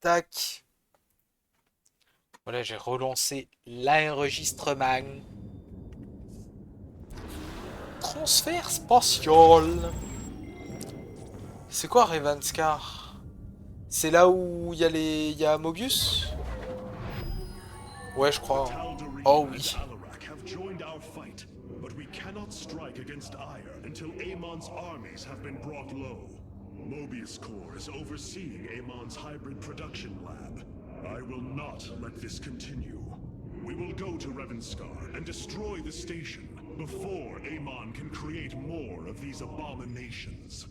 Tac. Voilà, j'ai relancé l'enregistrement. Transfert spatial. C'est quoi Revanskar? C'est là où il y a les... il y a Mobius? Ouais, je crois. Oh And oui. Alarak have joined our fight, but we cannot strike against Ire until Amon's armies have been brought low. Mobius Corps is overseeing Amon's hybrid production lab. I will not let this continue. We will go to Revanskar and destroy the station before Amon can create more of these abominations.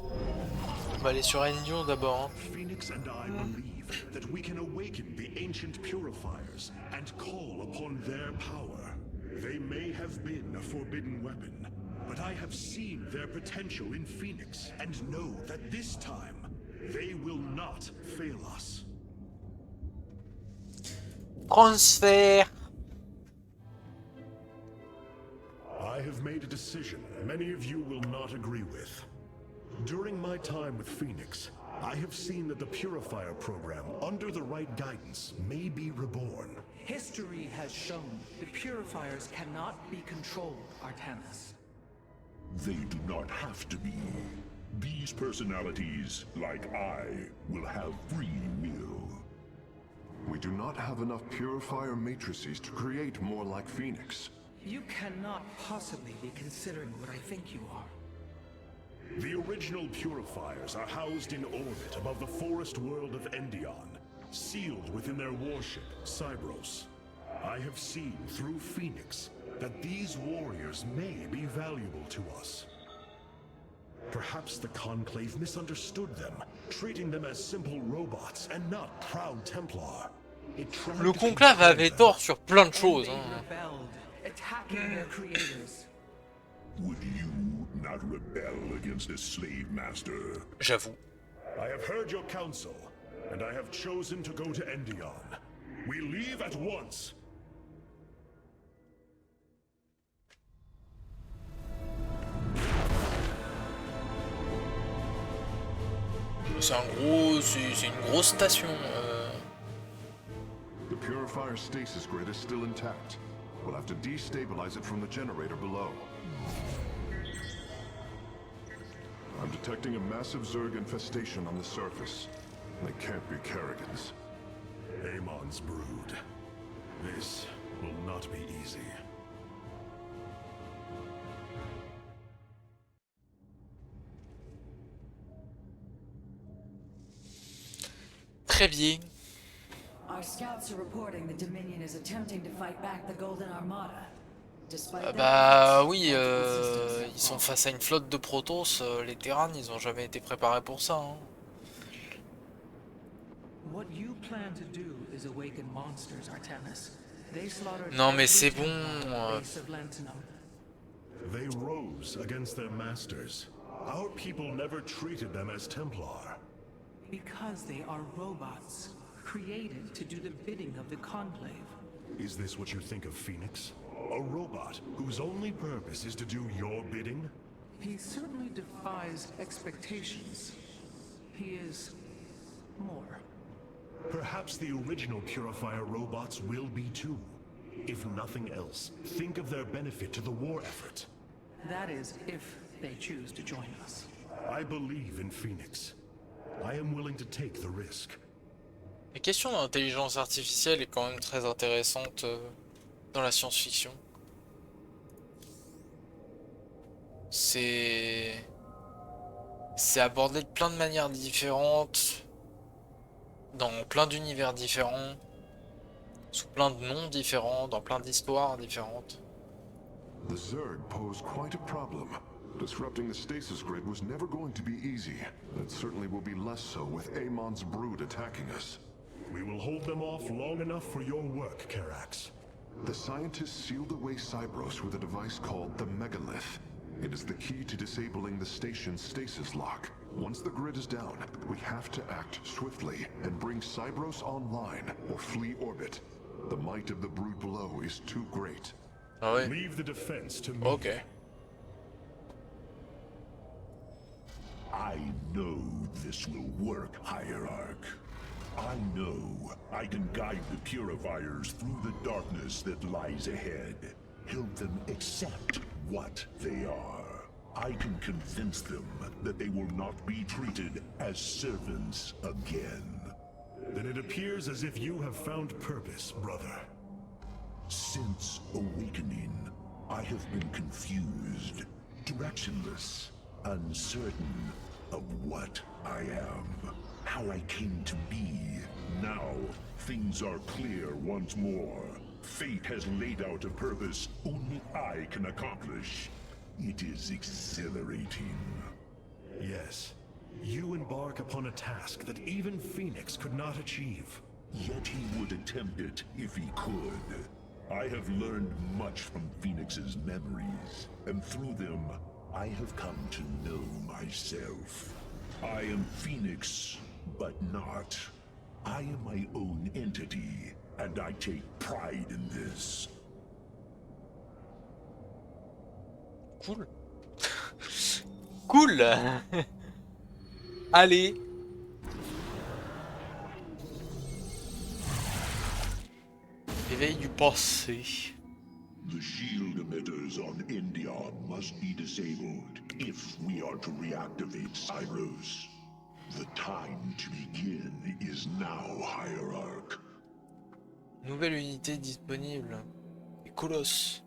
On va aller sur Endion d'abord, hein. Phoenix and I believe that we can awaken the ancient purifiers and call upon their power. They may have been a forbidden weapon, but I have seen their potential in Phoenix and know that this time they will not fail us. Transfert. I have made a decision many of you will not agree with. During my time with Phoenix, I have seen that the Purifier program, under the right guidance, may be reborn. History has shown the purifiers cannot be controlled, Artanis. They do not have to be. These personalities, like I, will have free will. We do not have enough purifier matrices to create more like Phoenix. You cannot possibly be considering what I think you are. The original Purifiers are housed in orbit above the forest world of Endion, sealed within their warship, Cybros. I have seen through Phoenix that these warriors may be valuable to us. Perhaps the Conclave misunderstood them, treating them as simple robots and not proud Templar. It tried Le to conclave control avait them. tort sur plein de And choses, they hein. rebelled, attacking their creators. Would you not rebel against a slave master? J'avoue. I have heard your counsel, and I have chosen to go to Endion. We leave at once. C'est un gros... c'est une grosse station. The purifier stasis grid is still intact. We'll have to destabilize it from the generator below. I'm detecting a massive Zerg infestation on the surface. They can't be Kerrigans. Amon's brood. This will not be easy. Très bien. Our scouts are reporting the Dominion is attempting to fight back the Golden Armada. Despite their Bah efforts, oui, multiple systems have ils sont fallen. face à une flotte de Protoss, les Terrans, ils ont jamais été préparés pour ça, hein. What you plan to do is awaken monsters, Artanis. They slaughtered Non mais every c'est bon. Templar at the base of Lantinum. They rose against their masters. Our people never treated them as Templar. Because they are robots, created to do the bidding of the Conclave. Is this what you think of Phoenix? A robot whose only purpose is to do your bidding? He certainly defies expectations. He is more. Perhaps the original Purifier robots will be too. If nothing else, think of their benefit to the war effort. That is, if they choose to join us. I believe in Phoenix. I am willing to take the risk. La question d'intelligence artificielle est quand même très intéressante dans la science-fiction. C'est abordé de plein de manières différentes, dans plein d'univers différents, sous plein de noms différents, dans plein d'histoires différentes. The Zerg pose quite a problem. Disrupting the stasis grid was never going to be easy. It certainly will be less so with Amon's brood attacking us. We will hold them off long enough for your work, Karax. The scientists sealed away Cybros with a device called the Megalith. It is the key to disabling the station's stasis lock. Once the grid is down, we have to act swiftly and bring Cybros online or flee orbit. The might of the brood below is too great. Ah ouais. Leave the defense to me. Ok. I know this will work, Hierarch. I know I can guide the Purifiers through the darkness that lies ahead. Help them accept what they are. I can convince them that they will not be treated as servants again. Then it appears as if you have found purpose, brother. Since awakening, I have been confused, directionless, uncertain of what I am, how I came to be. Now, things are clear once more. Fate has laid out a purpose only I can accomplish. It is exhilarating. Yes, you embark upon a task that even Phoenix could not achieve. Yet he would attempt it if he could. I have learned much from Phoenix's memories, and through them, I have come to know myself. I am Phoenix, but not. I am my own entity, and I take pride in this. Cool. Cool. Allez. Éveil du passé. The shield emitters on Endion must be disabled if we are to reactivate Cyros. The time to begin is now, Hierarch. Nouvelle unité disponible. Les colosses.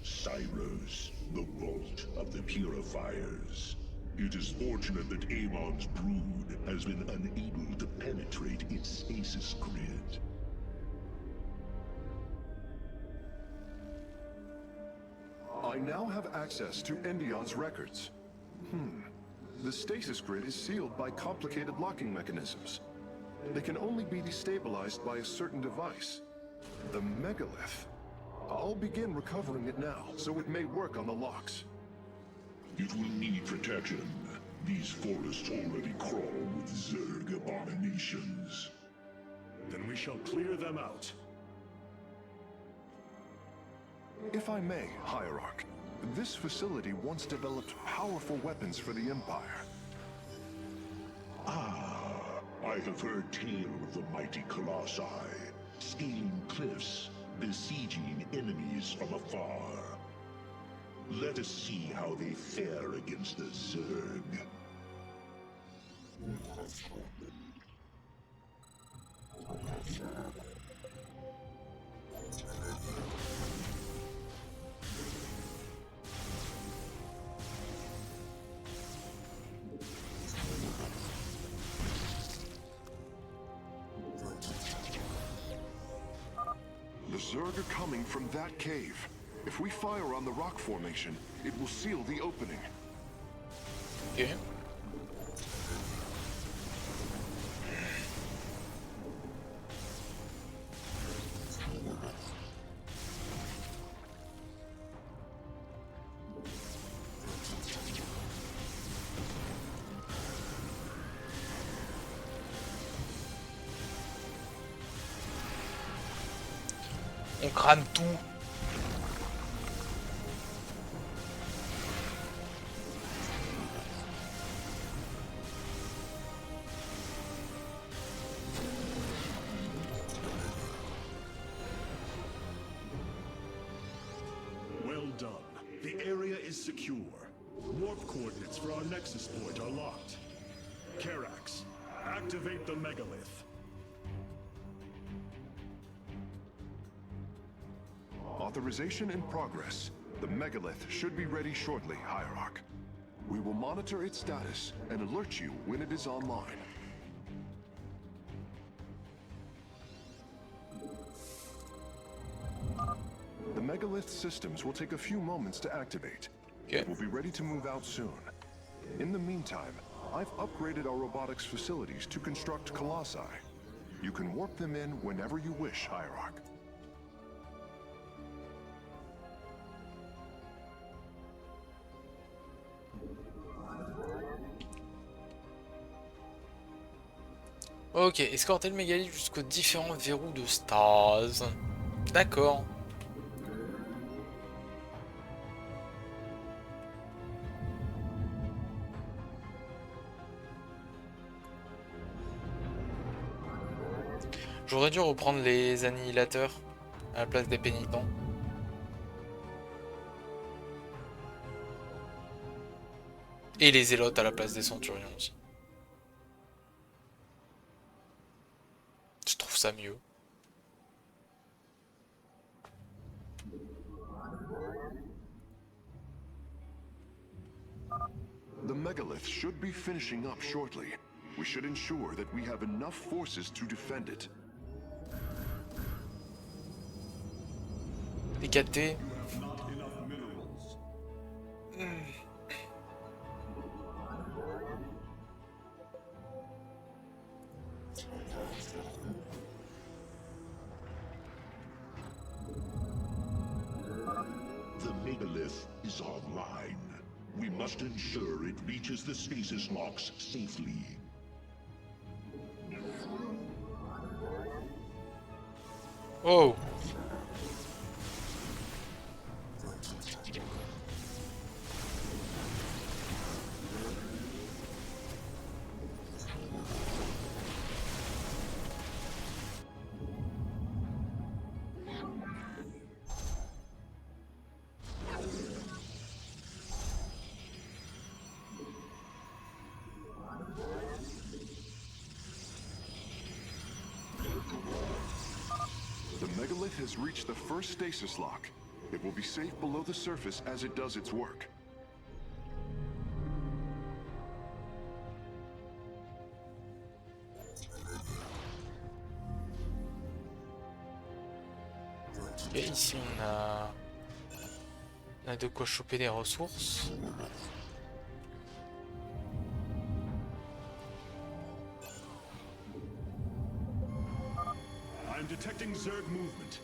Cyros, the vault of the Purifiers. It is fortunate that Amon's brood has been unable to penetrate its stasis grid. I now have access to Endion's records. The stasis grid is sealed by complicated locking mechanisms. They can only be destabilized by a certain device. The megalith. I'll begin recovering it now, so it may work on the locks. It will need protection. These forests already crawl with Zerg abominations. Then we shall clear them out. If I may, Hierarch, this facility once developed powerful weapons for the Empire. I have heard tale of the mighty Colossi, scaling cliffs, besieging enemies from afar. Let us see how they fare against the Zerg. The Zerg are coming from that cave. If we fire on the rock formation, it will seal the opening. Ok. On crame tout. Well done. The area is secure. Warp coordinates for our nexus point are locked. Karax, activate the megalith. Authorization in progress. The megalith should be ready shortly, Hierarch. We will monitor its status and alert you when it is online. The megalith systems will take a few moments to activate. Okay. It will be ready to move out soon. In the meantime, I've upgraded our robotics facilities to construct colossi. You can warp them in whenever you wish, Hierarch. Ok, escorter le mégalithe jusqu'aux différents verrous de stase. D'accord. J'aurais dû reprendre les annihilateurs à la place des pénitents. Et les zélotes à la place des centurions aussi. Je trouve ça mieux. The megalith should be finishing up shortly. We should ensure that we have enough forces to defend it. Décaté. The megalith is online. We must ensure it reaches the stasis locks safely. Oh. The megalith has reached the first stasis lock. It will be safe below the surface as it does its work. Et ici on a de quoi choper des ressources. I'm detecting Zerg movement.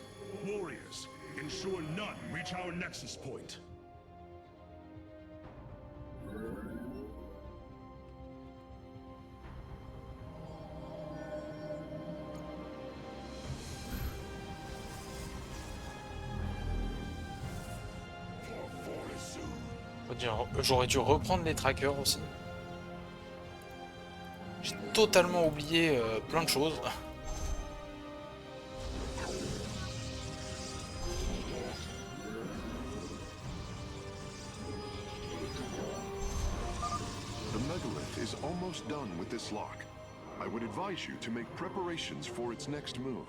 Warriors, ensure none reach our nexus point. J'aurais dû reprendre les trackers aussi. J'ai totalement oublié plein de choses. The megalith is almost done with this lock. I would advise you to make preparations for its next move.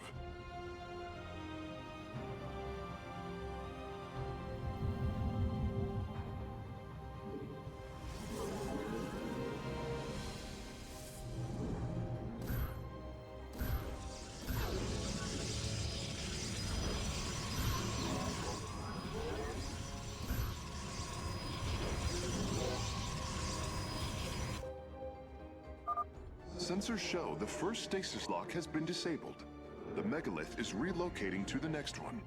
Sensors show the first stasis lock has been disabled. The megalith is relocating to the next one.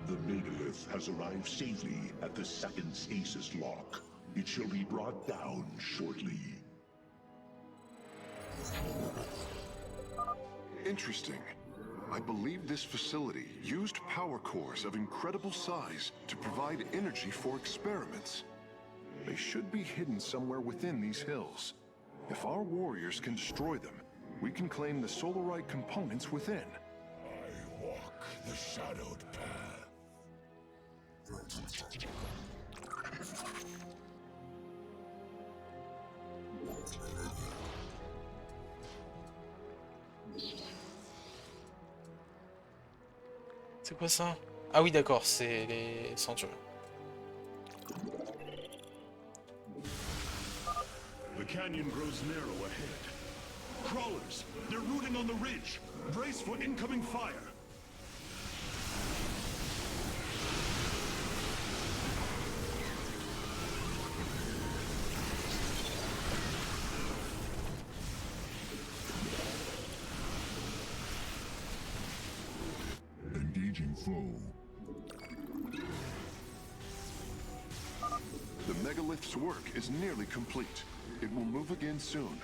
The megalith has arrived safely at the second stasis lock. It shall be brought down shortly. Interesting. I believe this facility used power cores of incredible size to provide energy for experiments. They should be hidden somewhere within these hills. If our warriors can destroy them, we can claim the Solarite components within. I walk the shadowed path. C'est quoi ça? Ah oui d'accord, c'est les centurions. The canyon grows narrow ahead. Crawlers! They're rooting on the ridge! Brace for incoming fire! Engaging foe. The megalith's work is nearly complete. It will move again soon.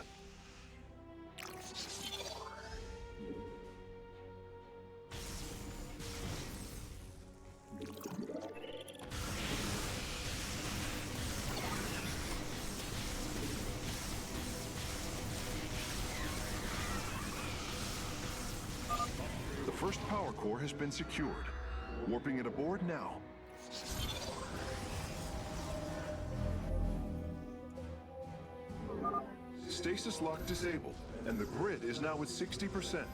The first power core has been secured. Warping it aboard now. Stasis lock disabled, and the grid is now at 60%.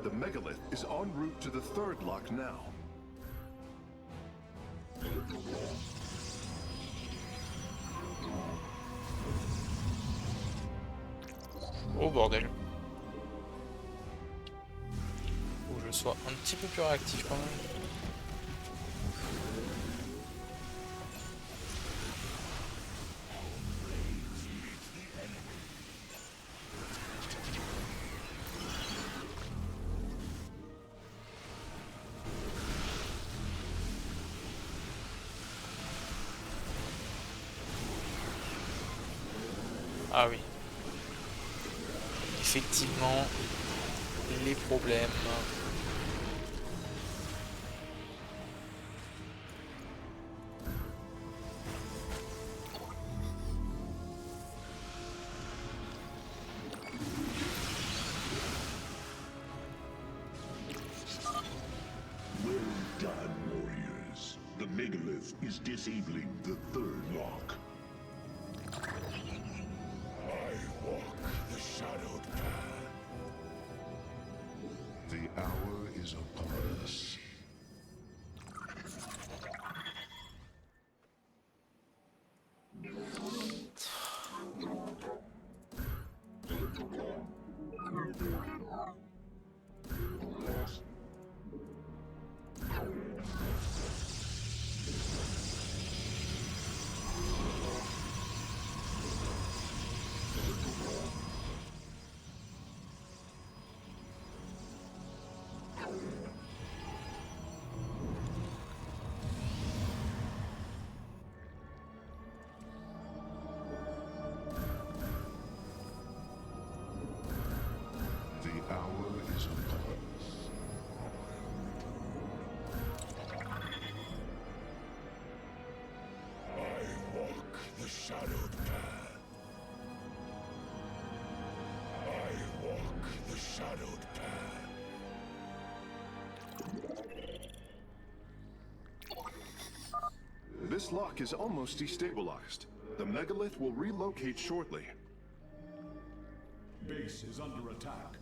The megalith is en route to the third lock now. Oh bordel. Faut que je sois un petit peu plus réactif quand même. Ah oui. Effectivement, les problèmes. Well done, warriors. The megalith is disabling the third lock. I walk the shadowed path. The hour is upon us. Shadowed path. I walk the shadowed path. This lock is almost destabilized. The megalith will relocate shortly. Base is under attack.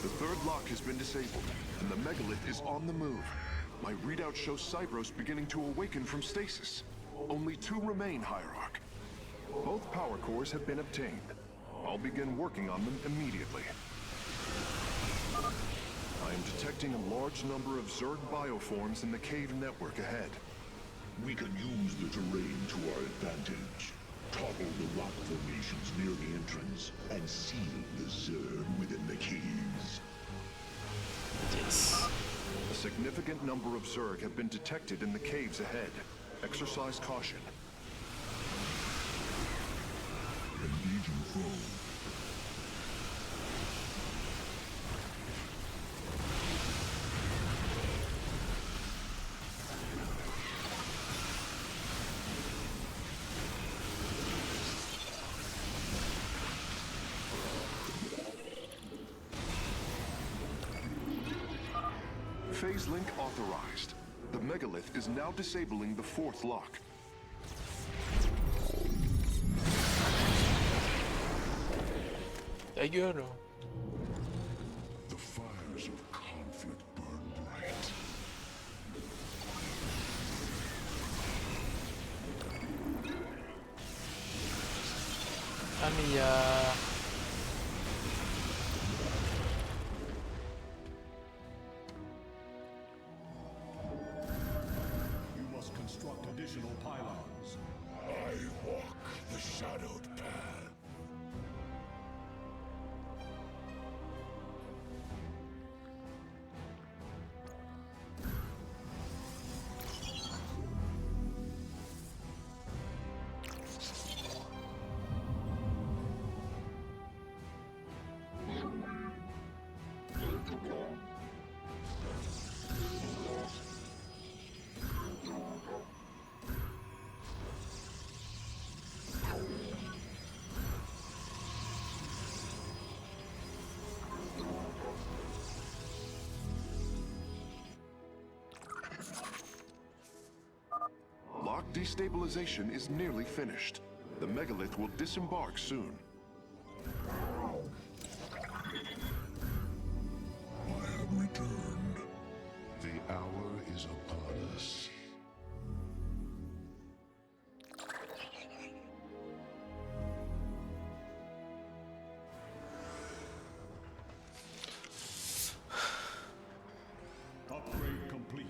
The third lock has been disabled, and the megalith is on the move. My readout shows Cybros beginning to awaken from stasis. Only 2 remain, Hierarch. Both power cores have been obtained. I'll begin working on them immediately. I am detecting a large number of Zerg bioforms in the cave network ahead. We can use the terrain to our advantage. Topple the rock formations near the entrance and seal the Zerg within the caves. Yes. A significant significant number of Zerg have been detected in the caves ahead. Exercise caution. Engaging foe. Phase link authorized. The megalith is now disabling the 4th lock. Ta gueule. The fires of conflict burn bright. Ah mais il y a... You must construct additional pylons. I walk the shadowed path. Lock destabilization is nearly finished. The megalith will disembark soon. I have returned. The hour is upon us. Upgrade complete.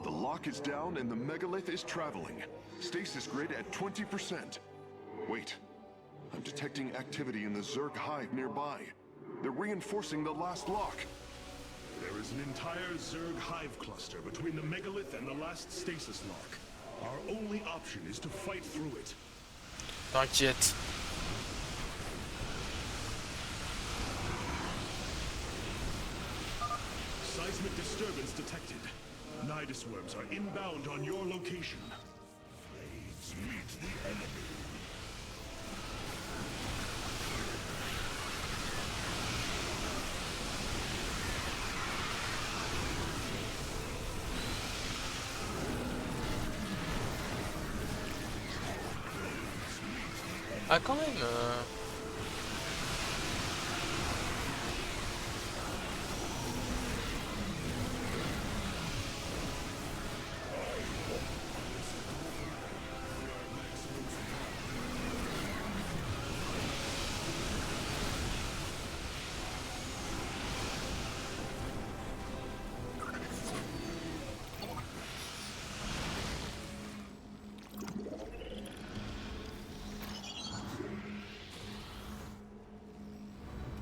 The lock is down and the megalith is traveling. Stasis grid at 20%. Wait, I'm detecting activity in the Zerg hive nearby. They're reinforcing the last lock. There is an entire Zerg hive cluster between the megalith and the last stasis lock. Our only option is to fight through it. T'inquiète. Seismic disturbance detected. Nidus worms are inbound on your location. Blades meet the enemy. Ah quand même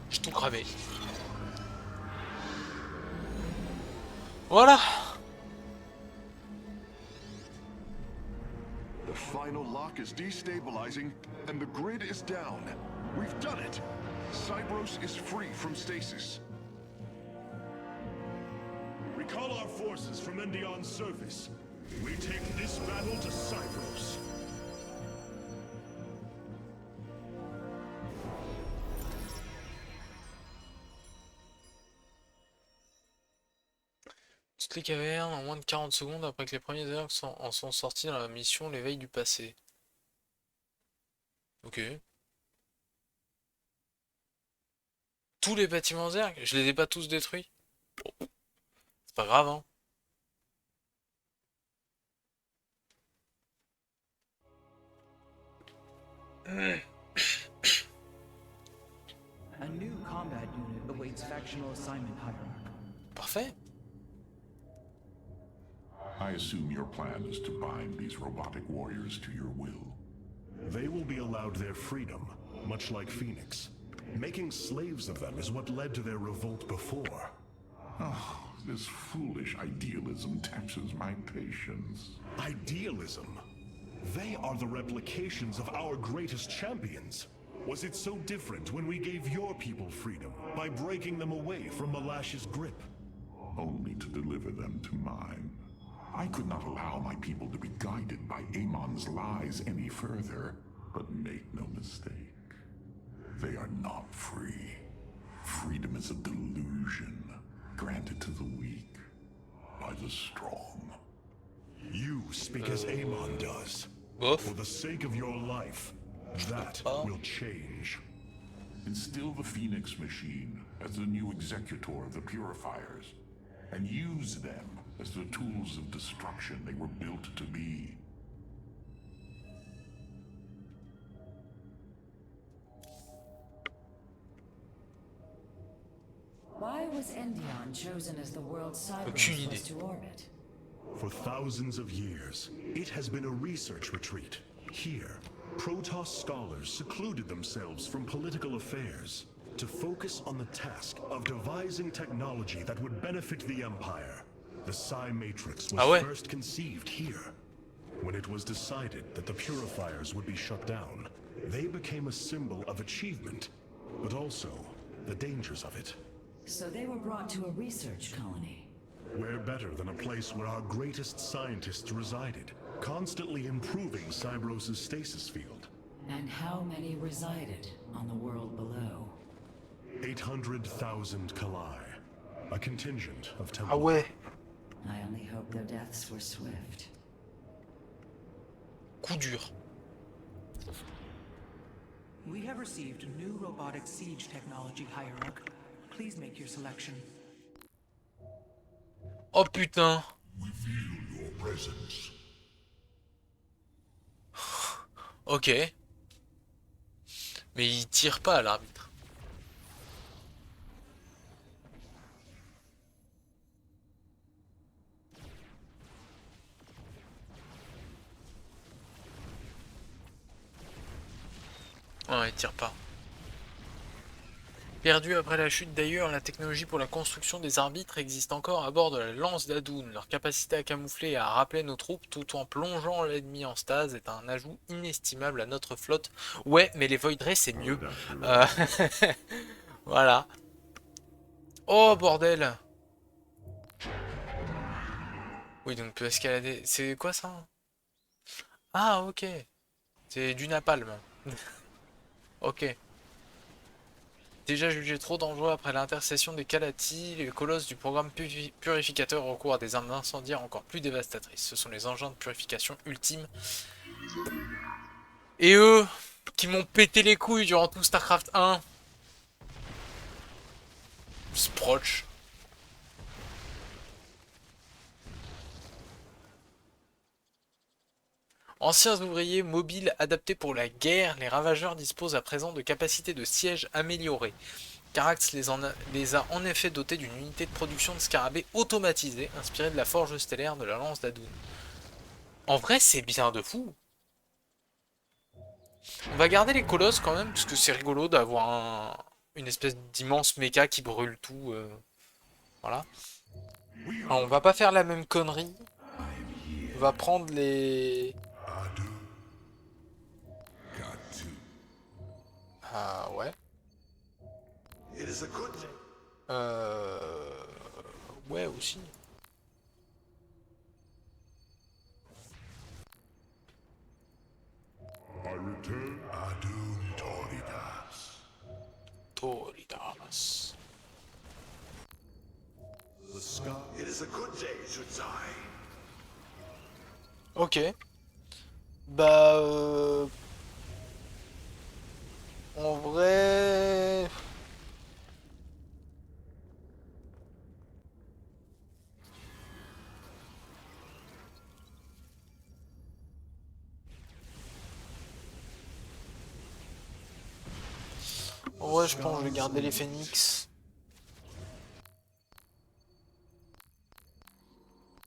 j'ai tout cramé. Voilà. The final lock is destabilizing and the grid is down. We've done it! Cybros is free from stasis. Recall our forces from Endion's surface. We take this battle to Cybros. Toutes les cavernes en moins de 40 secondes après que les premiers Zergs en sont sortis dans la mission l'éveil du passé. Ok. Tous les bâtiments Zerg, je les ai pas tous détruits. Bon, c'est pas grave, hein. A new combat unit awaits factional assignment hierarchy. Parfait. I assume your plan is to bind these robotic warriors to your will. They will be allowed their freedom, much like Phoenix. Making slaves of them is what led to their revolt before. Oh, this foolish idealism taxes my patience. Idealism? They are the replications of our greatest champions. Was it so different when we gave your people freedom by breaking them away from Malash's grip? Only to deliver them to mine. I could not allow my people to be guided by Amon's lies any further. But make no mistake, they are not free. Freedom is a delusion granted to the weak by the strong. You speak as Amon does. For the sake of your life, that will change. Instill the Phoenix machine as the new executor of the Purifiers, and use them as the tools of destruction they were built to be. Why was Endion chosen as the world's Aucune Cyberus idée. was to orbit? For thousands of years, it has been a research retreat. Here, Protoss scholars secluded themselves from political affairs to focus on the task of devising technology that would benefit the Empire. The Psi Matrix was first conceived here. When it was decided that the Purifiers would be shut down, they became a symbol of achievement, but also the dangers of it. So they were brought to a research colony. Where better than a place where our greatest scientists resided, constantly improving Cybros's stasis field. And how many resided on the world below? 800,000 Kalai. A contingent of Ah Temple. ouais. I only hope their deaths were swift. Coup dur. We have received new robotic siege technology, Hierarch. Please make your selection. Oh putain. We feel your presence. Ok. Mais il tire pas à l'arbitre. Ah, il tire pas. Perdu après la chute d'ailleurs, la technologie pour la construction des arbitres existe encore à bord de la lance d'Adoun. Leur capacité à camoufler et à rappeler nos troupes tout en plongeant l'ennemi en stase est un ajout inestimable à notre flotte. Ouais, mais les Void Rays c'est mieux. Voilà. Oh bordel. Oui, donc peut escalader. C'est quoi ça? Ah ok. C'est du napalm. Ok. Déjà jugé trop dangereux après l'intercession des Kalati, les colosses du programme purificateur recourent à des armes incendiaires encore plus dévastatrices. Ce sont les engins de purification ultimes. Et eux, qui m'ont pété les couilles durant tout Starcraft 1. Sproch. Anciens ouvriers mobiles adaptés pour la guerre, les ravageurs disposent à présent de capacités de siège améliorées. Carax les a en effet dotés d'une unité de production de scarabées automatisée, inspirée de la forge stellaire de la lance d'Adoun. En vrai, c'est bien de fou. On va garder les colosses quand même, parce que c'est rigolo d'avoir une espèce d'immense méca qui brûle tout. Voilà. Alors, on va pas faire la même connerie. On va prendre les... Ah ouais. Ouais aussi. I return Adum Toridas. Toridas. It is a good day, Zutzai. Ok. Bah... En vrai... En vrai, je pense que je vais garder les phénix.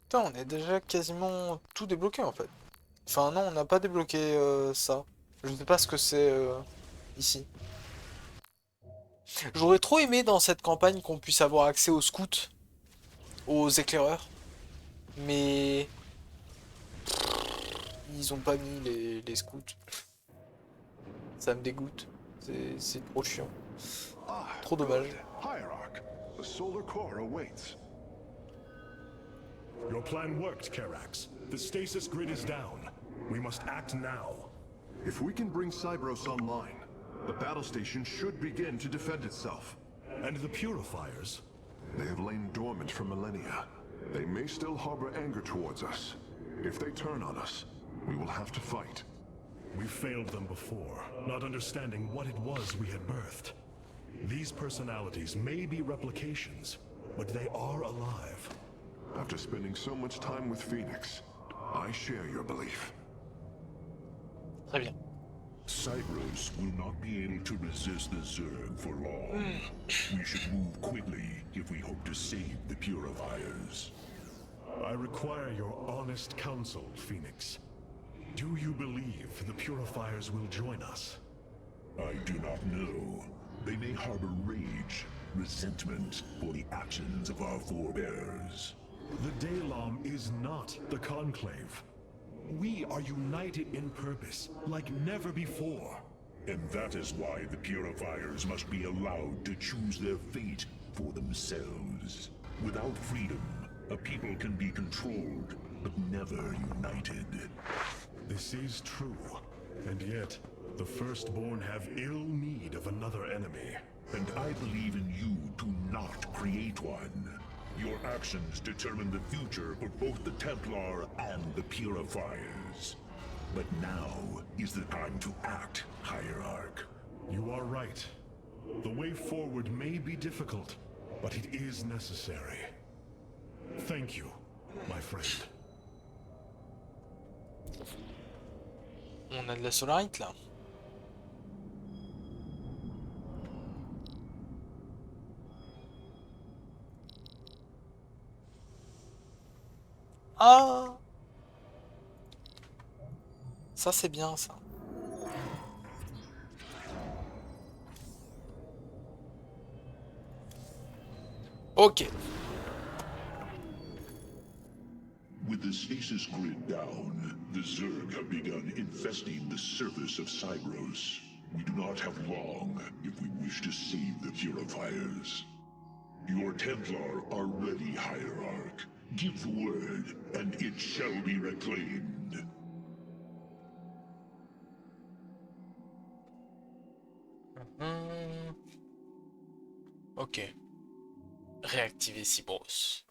Putain, on est déjà quasiment tout débloqué en fait. Enfin non, on n'a pas débloqué ça. Je ne sais pas ce que c'est ici. J'aurais trop aimé dans cette campagne qu'on puisse avoir accès aux scouts, aux éclaireurs. Mais ils ont pas mis les scouts. Ça me dégoûte. C'est trop chiant. Ah, Trop good. dommage. Hierarch, the solar core awaits. Your plan worked, Karax. The stasis grid is down. We must act now. If we can bring Cybros online, the battle station should begin to defend itself. And the purifiers? They have lain dormant for millennia. They may still harbor anger towards us. If they turn on us, we will have to fight. We failed them before, not understanding what it was we had birthed. These personalities may be replications, but they are alive. After spending so much time with Phoenix, I share your belief. Très bien. Cybros will not be able to resist the Zerg for long. We should move quickly if we hope to save the Purifiers. I require your honest counsel, Phoenix. Do you believe the purifiers will join us? I do not know. They may harbor rage, resentment for the actions of our forebears. The Daylom is not the Conclave. We are united in purpose, like never before. And that is why the Purifiers must be allowed to choose their fate for themselves. Without freedom, a people can be controlled, but never united. This is true, and yet, the Firstborn have ill need of another enemy. And I believe in you to not create one. Your actions determine the future for both the Templar and the Purifiers. But now is the time to act, Hierarch. You are right. The way forward may be difficult, but it is necessary. Thank you, my friend. On a de la solarite là. Ah! Ça c'est bien ça. Ok. With the stasis grid down, the Zerg have begun infesting the surface of Cybros. We do not have long if we wish to save the Purifiers. Your Templar are ready, Hierarch. Give the word, and it shall be reclaimed. Ok. Réactiver Cybros.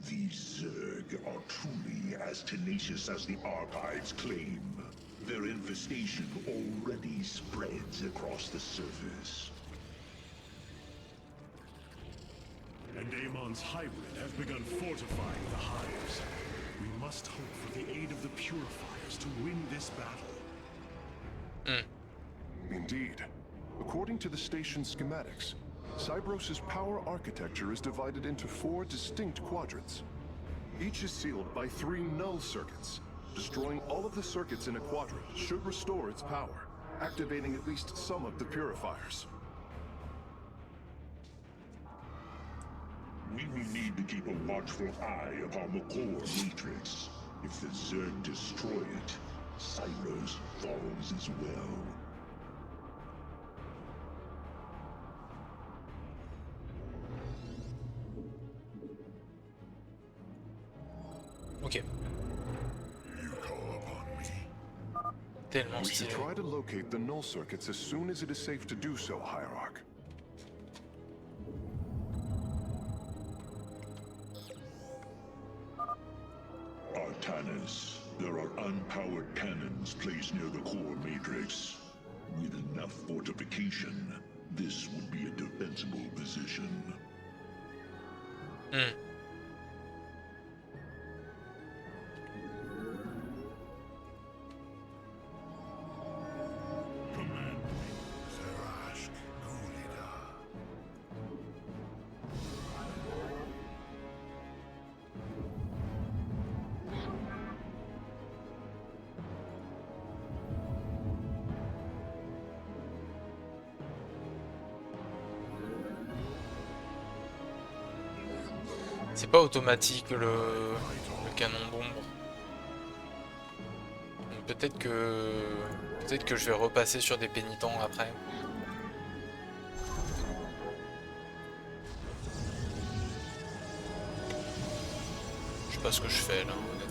These Zerg are truly as tenacious as the archives claim. Their infestation already spreads across the surface. And Amon's hybrid has begun fortifying the hives. We must hope for the aid of the purifiers to win this battle. Indeed. According to the station schematics, Cybros' power architecture is divided into 4 distinct quadrants. Each is sealed by 3 null circuits. Destroying all of the circuits in a quadrant should restore its power, activating at least some of the purifiers. We will need to keep a watchful eye upon the core matrix. If the Zerg destroy it, Cybros falls as well. Ok. You call upon me? Tellement We should stylé. try to locate the null circuits as soon as it is safe to do so, Hierarch. Artanis, there are unpowered cannons placed near the core matrix. With enough fortification, this would be a defensible position. C'est pas automatique le canon d'ombre. Peut-être que je vais repasser sur des pénitents après. Je sais pas ce que je fais là, honnêtement.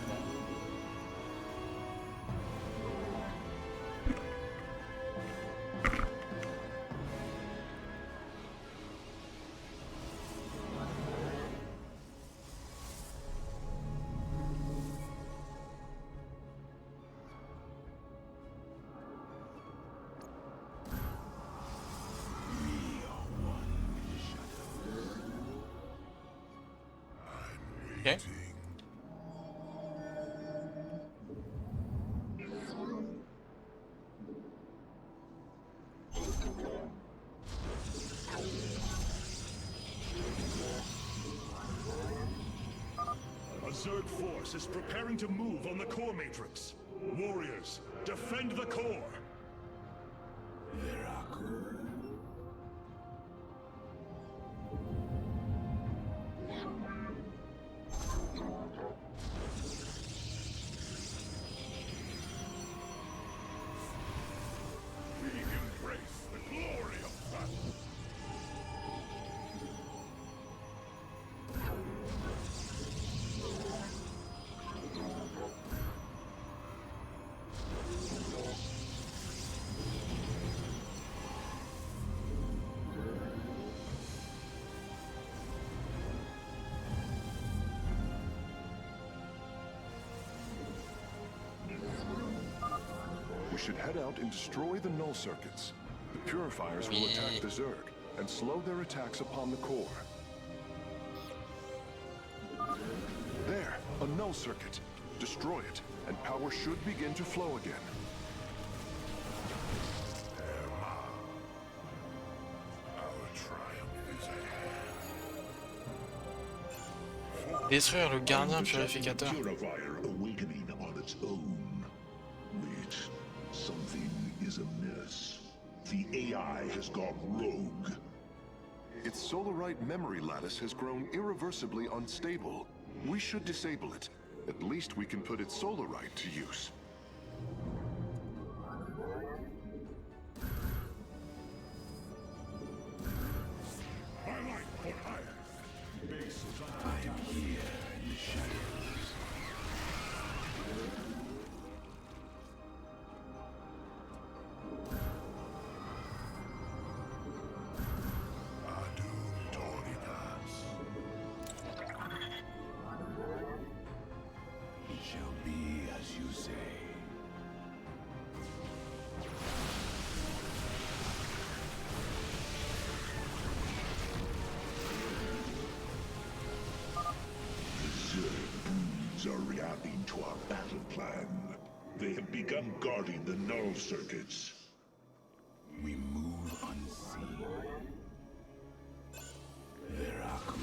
Ok. A Zerg force is preparing to move on the core matrix. Warriors, defend the core! We embrace the glory of battle. We should head out and destroy the null circuits. The purifiers will attack the Zerg and slow their attacks upon the core. There, a null circuit. Destroy it, and power should begin to flow again. Our triumph is at hand. Détruire le gardien purificateur. Purifier awakening on its own. Wait, something is amiss. The AI has gone rogue. Its solarite memory lattice has grown irreversibly unstable. We should disable it. At least we can put its solarite to use. My life for hire. Base is under attack. I am here in the shadows. Adum Toritas. It shall be as you say. The Zerg broods are reacting to our battle plan. They have begun guarding the null circuits. We move unseen. Veraku.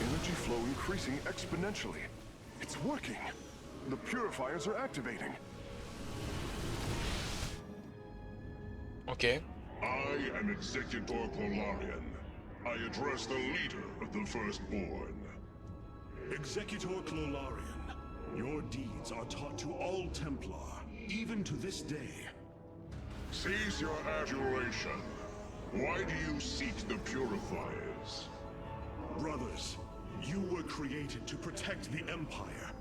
Energy flow increasing exponentially. It's working. The purifiers are activating. Ok. I am Executor Polarian. I address the leader of the Firstborn. Executor Clolarian, your deeds are taught to all Templar, even to this day. Cease your adulation. Why do you seek the Purifiers? Brothers, you were created to protect the Empire.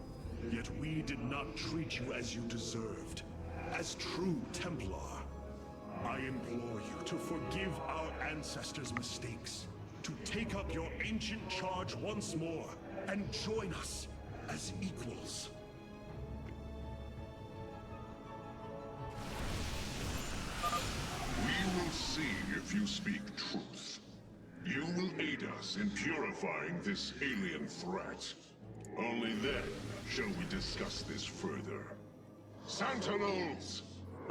Yet we did not treat you as you deserved. As true Templar. I implore you to forgive our ancestors' mistakes, to take up your ancient charge once more, and join us as equals. We will see if you speak truth. You will aid us in purifying this alien threat. Only then shall we discuss this further. Sentinels!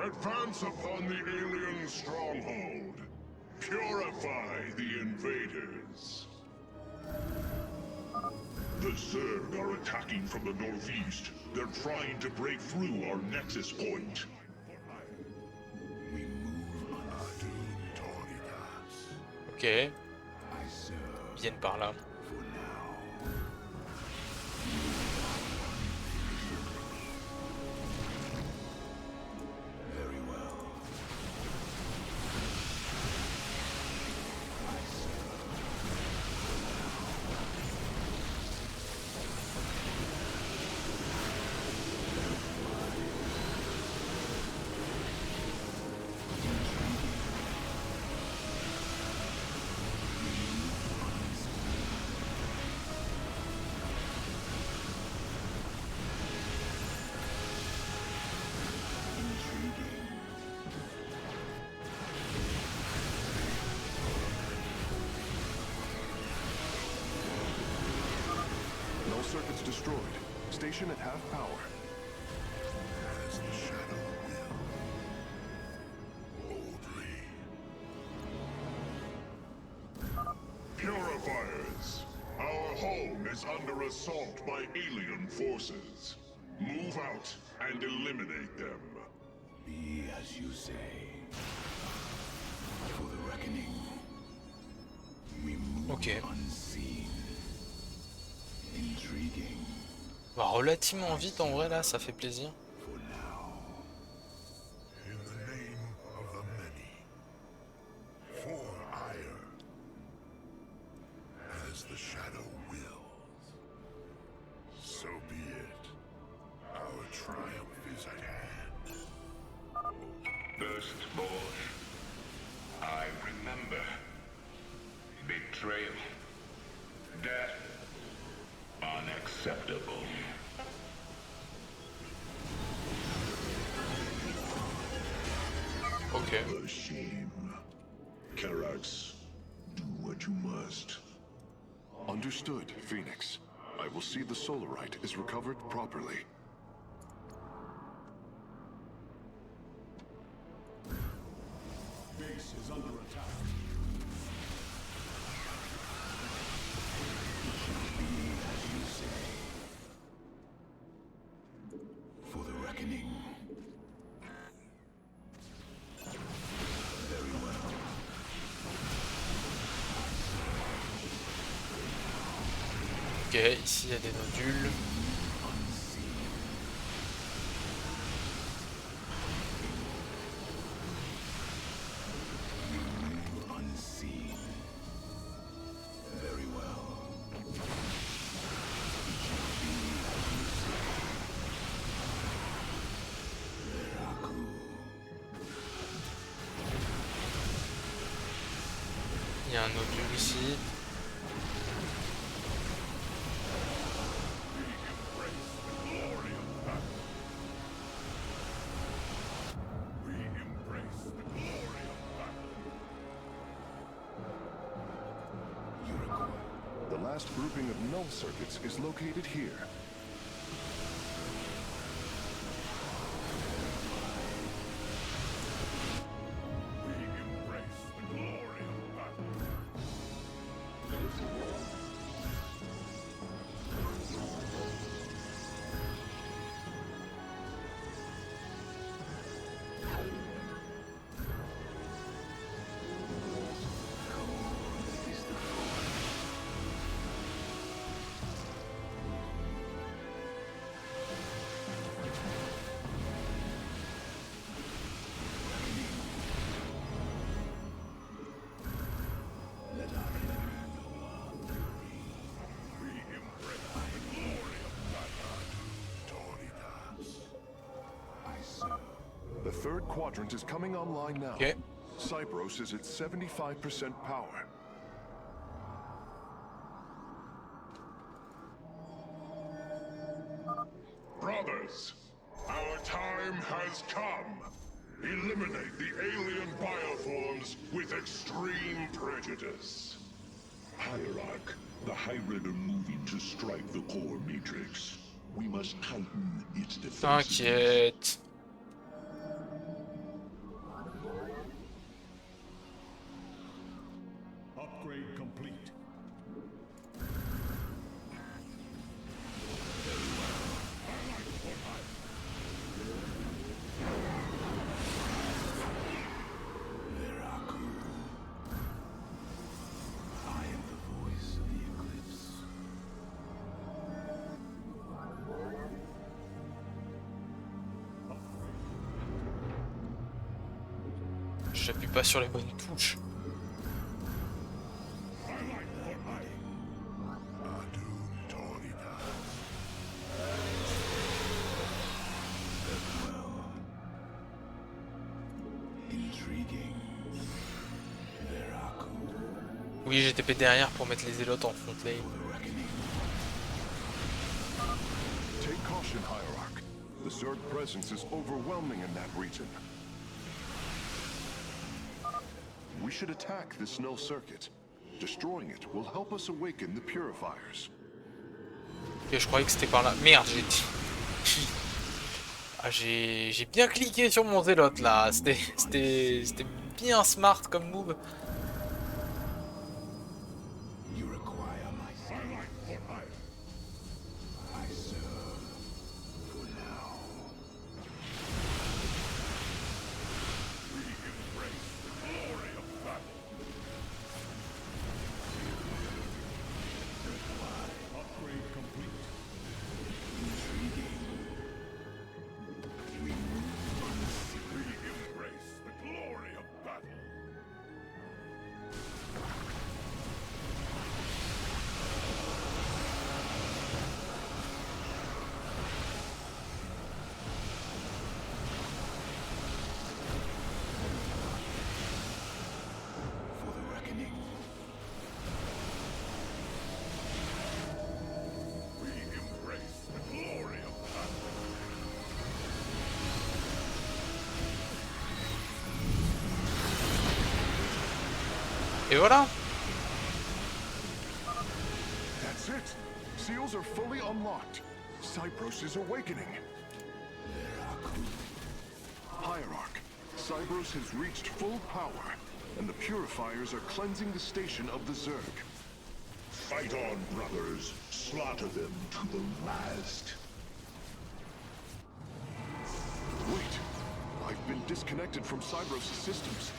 Advance upon the alien stronghold. Purify the invaders. The Zerg are attacking from the northeast. They're trying to break through our nexus point. Ok. Ils viennent par là. No circuits destroyed. Station at half power. As the shadow will. Boldly. Purifiers! Our home is under assault by alien forces. Move out and eliminate them. Be as you say. For the reckoning, we move Ok. unseen. Intriguing. Bah, relativement vite en vrai là, ça fait plaisir. For now. In the name of the many. For ire. As the shadow wills. So be it. Our triumph is at hand. Firstborn, I remember. Betrayal. Death. Unacceptable. Ok. A shame. Karax, do what you must. Understood, Phoenix. I will see the Solarite is recovered properly. Base is under attack. For the reckoning. Very well. Ok, ici il y a des nodules. Unseen. Very well. Il y a un nodule ici. The last grouping of null circuits is located here. The third quadrant is coming online now. Ok. Cypros is at 75% power. Brothers, our time has come. Eliminate the alien bioforms with extreme prejudice. Hierarch, the hybrid are moving to strike the core matrix. We must tighten its defenses. T'inquiète. Upgrade complete. J'appuie pas sur les bonnes touches. Oui, j'ai TP derrière pour mettre les zélotes en front lane. Take caution, Hierarch. The Zerg presence is overwhelming in that region. We should attack this null circuit. Destroying it will help us awaken the purifiers. Ok, je croyais que c'était par là. Merde, j'ai dit. Ah, j'ai bien cliqué sur mon zélote là. C'était bien smart comme move. Et voilà. That's it. Seals are fully unlocked. Cybros is awakening. Hierarch, Cybros has reached full power, and the purifiers are cleansing the station of the Zerg. Fight on, brothers. Slaughter them to the last. Wait, I've been disconnected from Cybros' systems.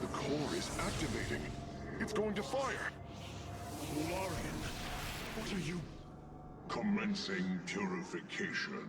The core is activating. It's going to fire. Larian, what are you... Commencing purification.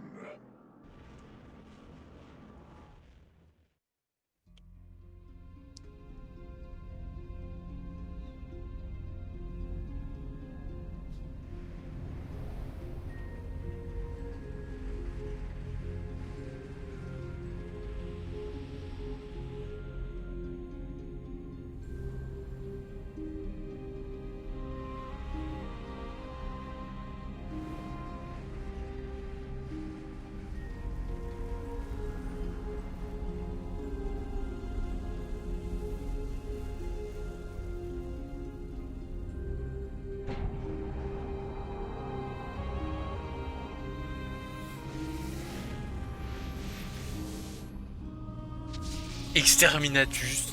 Exterminatus.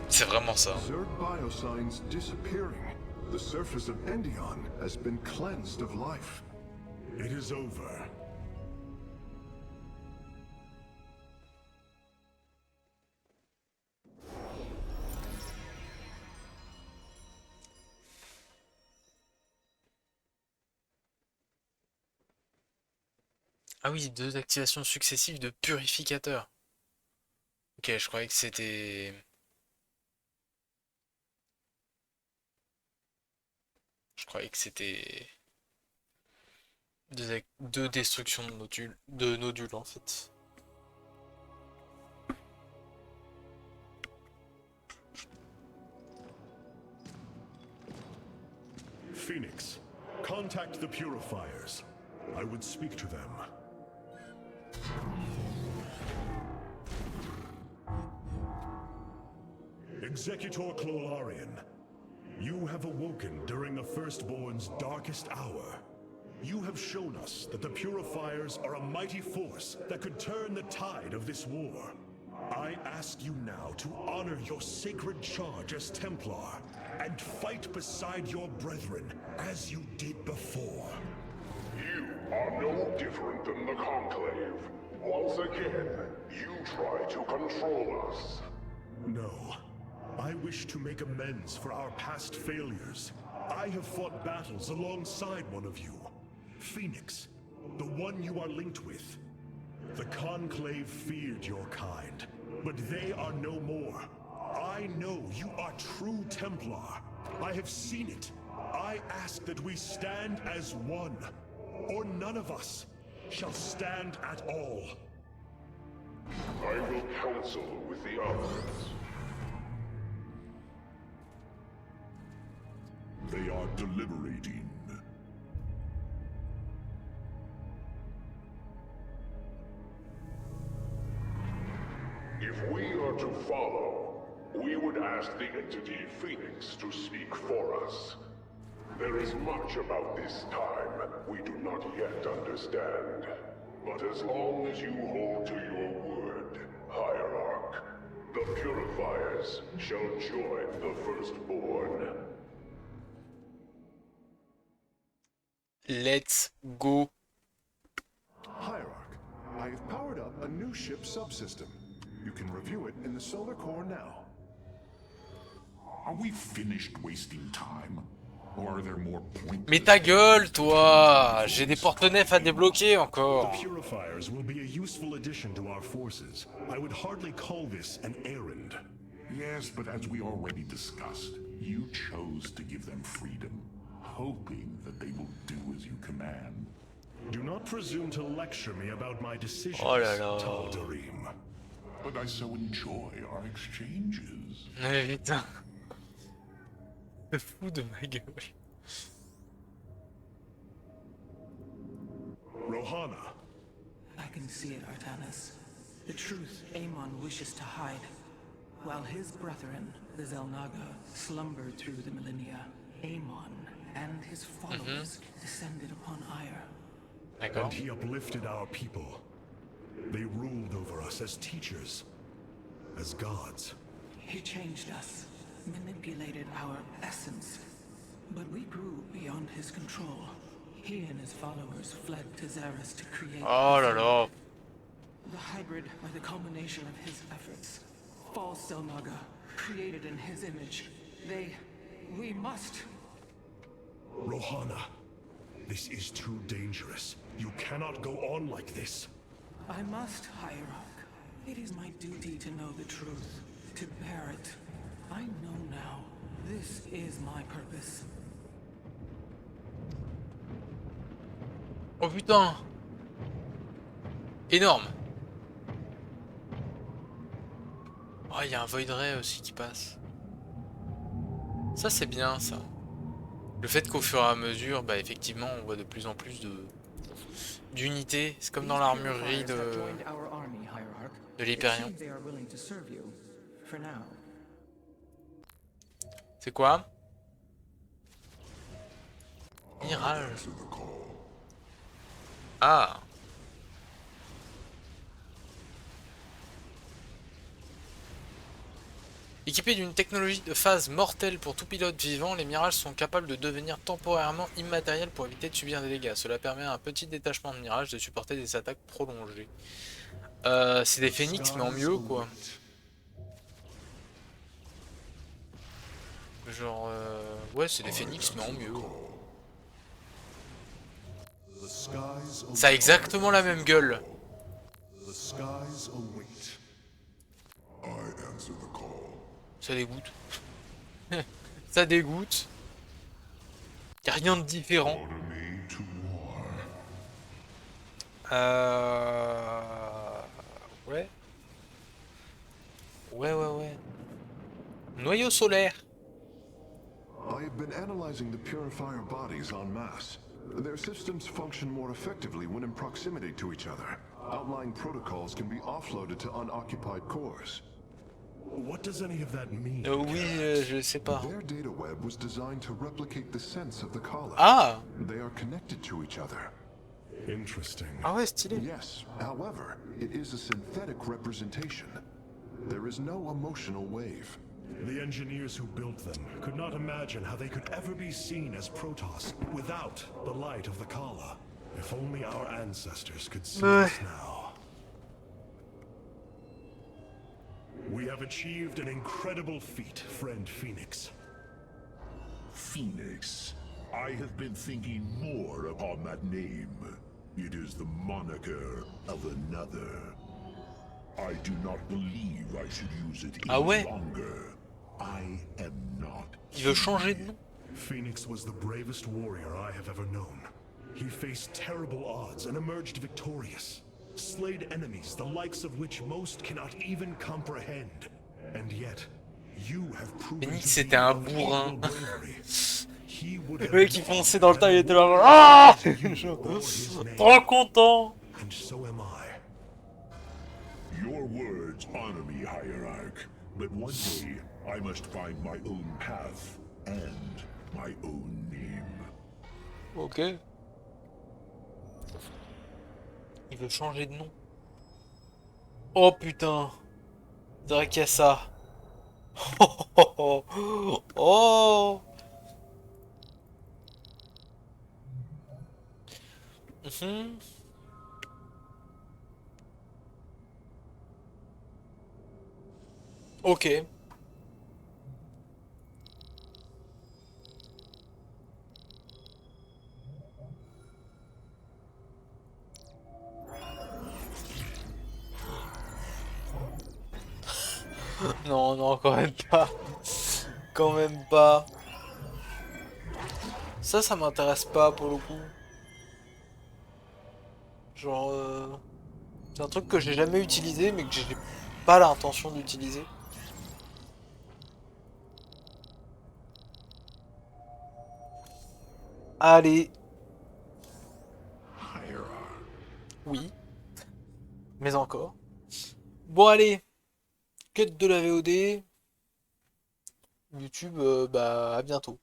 C'est vraiment ça. Zerg biosigns disappearing. The surface of Endion has been cleansed of life. It is over. Ah oui, 2 activations successives de purificateur. Ok, je croyais que c'était... Je croyais que c'était... Deux destructions de nodules en fait. Phoenix, contact the purifiers. I would speak to them. Executor Clolarian, you have awoken during the Firstborn's darkest hour. You have shown us that the Purifiers are a mighty force that could turn the tide of this war. I ask you now to honor your sacred charge as Templar and fight beside your brethren as you did before. You are no different than the Conclave. Once again, you try to control us. No. I wish to make amends for our past failures. I have fought battles alongside one of you. Phoenix, the one you are linked with. The Conclave feared your kind, but they are no more. I know you are true Templar. I have seen it. I ask that we stand as one, or none of us shall stand at all. I will counsel with the others. They are deliberating. If we are to follow, we would ask the entity Phoenix to speak for us. There is much about this time we do not yet understand. But as long as you hold to your word, Hierarch, the Purifiers shall join the Firstborn. Let's go. Hierarch, I have powered up a new ship subsystem. You can review it in the solar core now. Are we finished wasting time? Or are there more points? Mais ta gueule, toi! J'ai des porte-nefs à débloquer encore. The Purifiers will be a useful addition to our forces. I would hardly call this an errand. Yes, but as we already discussed, you chose to give them freedom, hoping that they will do as you command. Do not presume to lecture me about my decisions, Oh là là. Tal'Darim. But I so enjoy our exchanges. Mais putain. C'est fou de ma gueule. Rohana, I can see it, Artanis. The truth Amon wishes to hide. While his brethren, the Zelnaga, slumbered through the millennia, Amon and his followers descended upon Ire. D'accord. and he uplifted our people. They ruled over us as teachers, as gods. He changed us, manipulated our essence. But we grew beyond his control. He and his followers fled to Xeris to create... Oh là là. The hybrid are the culmination of his efforts. False Zelnaga, created in his image. We must... Rohana, this is too dangerous. You cannot go on like this. I must, Hierarch. It is my duty to know the truth, to bear it. I know now. This is my purpose. Oh putain. Énorme. Oh, il y a un Void Ray aussi qui passe. Ça c'est bien ça. Le fait qu'au fur et à mesure, bah effectivement, on voit de plus en plus d'unités. C'est comme dans l'armurerie de l'Hyperion. C'est quoi? Mirage. Ah. Équipés d'une technologie de phase mortelle pour tout pilote vivant, les mirages sont capables de devenir temporairement immatériels pour éviter de subir des dégâts. Cela permet à un petit détachement de mirages de supporter des attaques prolongées. C'est des phénix mais en mieux quoi. Genre ouais c'est des phénix mais en mieux. Ça a exactement la même gueule. Ça dégoûte. Ça dégoûte. Y'a rien de différent. Ouais. Ouais. Noyau solaire. I have been analyzing the purifier bodies en masse. Their systems function more effectively when in proximity to each other. Outlying protocols can be offloaded to unoccupied cores. What does any of that mean? Oui, je sais pas. Their data web was designed to replicate the sense of the Kala. Ah. They are connected to each other. Interesting. Ah ouais, stylé. Yes, however, it is a synthetic representation. There is no emotional wave. The engineers who built them could not imagine how they could ever be seen as Protoss without the light of the Kala. If only our ancestors could see Ouais. us now. We have achieved an incredible feat, friend Phoenix. Phoenix. I have been thinking more upon that name. It is the moniker of another. I do not believe I should use it Ah any ouais? longer. I am not. Il veut changer de nom? Phoenix was the bravest warrior I have ever known. He faced terrible odds and emerged victorious. Slayed enemies, the likes of which most cannot even comprehend. And yet, you have proven Phoenix, to c'était be un of bourrin. equal bravery. He would Le have mec il won fonçait dans le tas, il had était là. war Ah! you bore his name. Trop content! And so am I. Your words honor me, Hierarch. But one day, I must find my own path and my own name. Ok. Il veut changer de nom. Oh putain. C'est vrai qu'il y a ça. Oh, oh, oh. Mhm. Ok. Non, non, quand même pas. Quand même pas. Ça m'intéresse pas pour le coup. Genre, c'est un truc que j'ai jamais utilisé, mais que j'ai pas l'intention d'utiliser. Allez, oui, mais encore. Bon, allez, cut de la VOD. YouTube, bah, à bientôt.